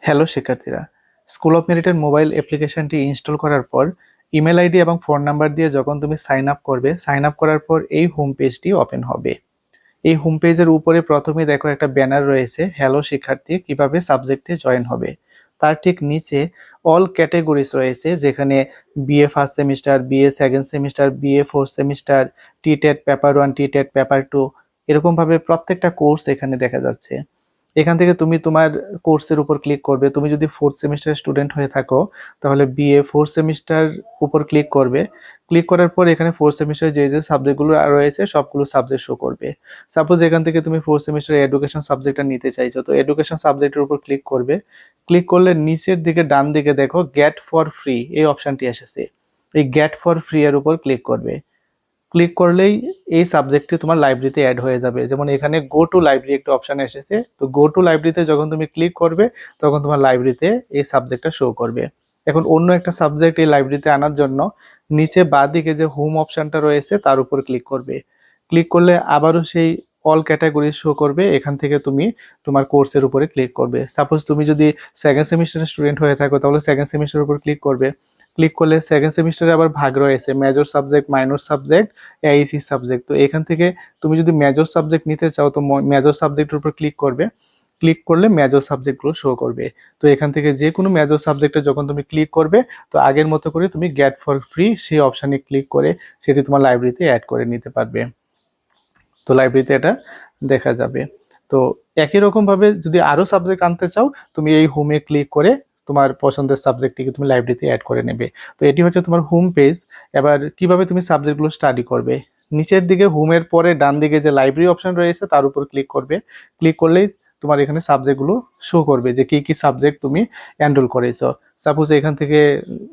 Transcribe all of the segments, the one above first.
Hello শিক্ষার্থীরা, school of মেরিটের mobile অ্যাপ্লিকেশনটি install করার পর ইমেল আইডি এবং ফোন নাম্বার দিয়ে যখন তুমি সাইন আপ করবে, সাইন আপ করার পর এই হোম পেজটি ওপেন হবে। এই হোম পেজের উপরে প্রথমে দেখো একটা ব্যানার রয়েছে, হ্যালো শিক্ষার্থী কিভাবে সাবজেক্টে জয়েন হবে। তার ঠিক নিচে অল ক্যাটেগরিজ রয়েছে, যেখানে BA first semester, BA second semester, BA fourth semester, TTET paper 1, TTET paper 2, এরকমভাবে প্রত্যেকটা কোর্স এখানে দেখা যাচ্ছে। এখান থেকে তুমি তোমার কোর্সের উপর ক্লিক করবে। তুমি যদি ফোর্থ সেমিস্টার স্টুডেন্ট হয়ে থাকো, তাহলে বিএ ফোর্থ সেমিস্টার উপর ক্লিক করবে। ক্লিক করার পর এখানে ফোর্থ সেমিস্টার যে যে সাবজেক্টগুলো রয়েছে সবগুলো সাবজেক্ট শো করবে। সাপোজ এখান থেকে তুমি ফোর্থ সেমিস্টার এডুকেশন সাবজেক্টটা নিতে চাইছো, তো এডুকেশন সাবজেক্টের উপর ক্লিক করবে। ক্লিক করলে নিচের দিকে ডান দিকে দেখো গেট ফর ফ্রি এই অপশনটি এসেছে। এই গেট ফর ফ্রি এর উপর ক্লিক করবে। ক্লিক করলেই এই সাবজেক্টটি তোমার লাইব্রেরিতে অ্যাড হয়ে যাবে। যেমন এখানে গো টু লাইব্রেরি একটা অপশন এসেছে, তো গো টু লাইব্রেরিতে যখন তুমি ক্লিক করবে তখন তোমার লাইব্রেরিতে এই সাবজেক্টটা শো করবে। এখন অন্য একটা সাবজেক্ট এই লাইব্রেরিতে আনার জন্য নিচে বাঁদিকে যে হোম অপশনটা রয়েছে তার উপর ক্লিক করবে। ক্লিক করলে আবারও সেই অল ক্যাটাগরি শো করবে। এখান থেকে তুমি তোমার কোর্সের উপরে ক্লিক করবে। সাপোজ তুমি যদি সেকেন্ড সেমিস্টারের স্টুডেন্ট হয়ে থাকো, তাহলে সেকেন্ড সেমিস্টারের উপর ক্লিক করবে। ক্লিক করলে সেকেন্ড সেমিস্টারে আবার ভাগ রয়েছে, major subject, minor subject, Aisi subject. তো এখান থেকে তুমি যদি মেজর সাবজেক্ট নিতে চাও, তো মেজর সাবজেক্টের উপর ক্লিক করবে। ক্লিক করলে মেজর সাবজেক্টগুলো শো করবে। তো এখান থেকে যে কোনো মেজর সাবজেক্টে যখন তুমি ক্লিক করবে, তো আগের মতো করে তুমি গেট ফর ফ্রি সেই অপশানে ক্লিক করে সেটি তোমার লাইব্রেরিতে অ্যাড করে নিতে পারবে। তো লাইব্রেরিতে এটা দেখা যাবে। তো একই রকম ভাবে যদি আরো সাবজেক্ট আনতে চাও, তুমি এই হোমে ক্লিক করে তোমার পছন্দের সাবজেক্টটিকে তুমি লাইব্রেরিতে অ্যাড করে নেবে। তো এটি হচ্ছে তোমার হোম পেজ। এবার কিভাবে তুমি সাবজেক্টগুলো স্টাডি করবে, নিচের দিকে হোমের পরে ডান দিকে যে লাইব্রেরি অপশন রয়েছে তার উপর ক্লিক করবে। ক্লিক করলেই তোমার এখানে সাবজেক্টগুলো শো করবে যে কি কি সাবজেক্ট তুমি এনরোল করেছো। সাপোজ এখান থেকে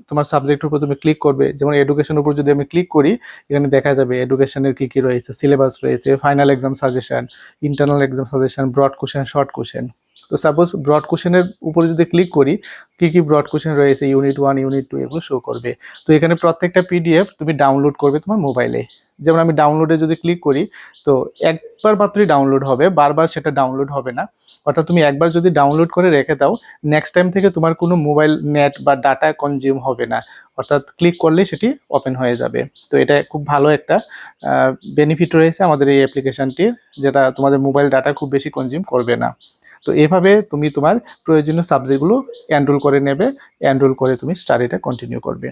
তোমার সাবজেক্টের উপর তুমি ক্লিক করবে, যেমন এডুকেশনের উপর যদি আমি ক্লিক করি, এখানে দেখা যাবে এডুকেশনের কি কি রয়েছে, সিলেবাস রয়েছে, final exam suggestion, internal exam suggestion, broad question, short question. তো সাপোজ ব্রড কোশ্চেনের উপরে যদি ক্লিক করি, কি কি ব্রড কোশ্চেন রয়েছে, ইউনিট 1, ইউনিট 2, এগুলো শো করবে। তো এখানে প্রত্যেকটা পিডিএফ তুমি ডাউনলোড করবে তোমার মোবাইলে। যেমন আমি ডাউনলোডে যদি ক্লিক করি, তো একবার মাত্রই ডাউনলোড হবে, বারবার সেটা ডাউনলোড হবে না। অর্থাৎ তুমি একবার যদি ডাউনলোড করে রেখে দাও, নেক্সট টাইম থেকে তোমার কোনো মোবাইল নেট বা ডাটা কনজিউম হবে না। অর্থাৎ ক্লিক করলেই সেটি ওপেন হয়ে যাবে। তো এটা খুব ভালো একটা বেনিফিট রয়েছে আমাদের এই অ্যাপ্লিকেশনটির, যেটা তোমাদের মোবাইল ডাটা খুব বেশি কনজিউম করবে না। তো এভাবে তুমি তোমার প্রয়োজনীয় সাবজেক্টগুলো এনরোল করে নেবে। এনরোল করে তুমি স্টাডিটা কন্টিনিউ করবে।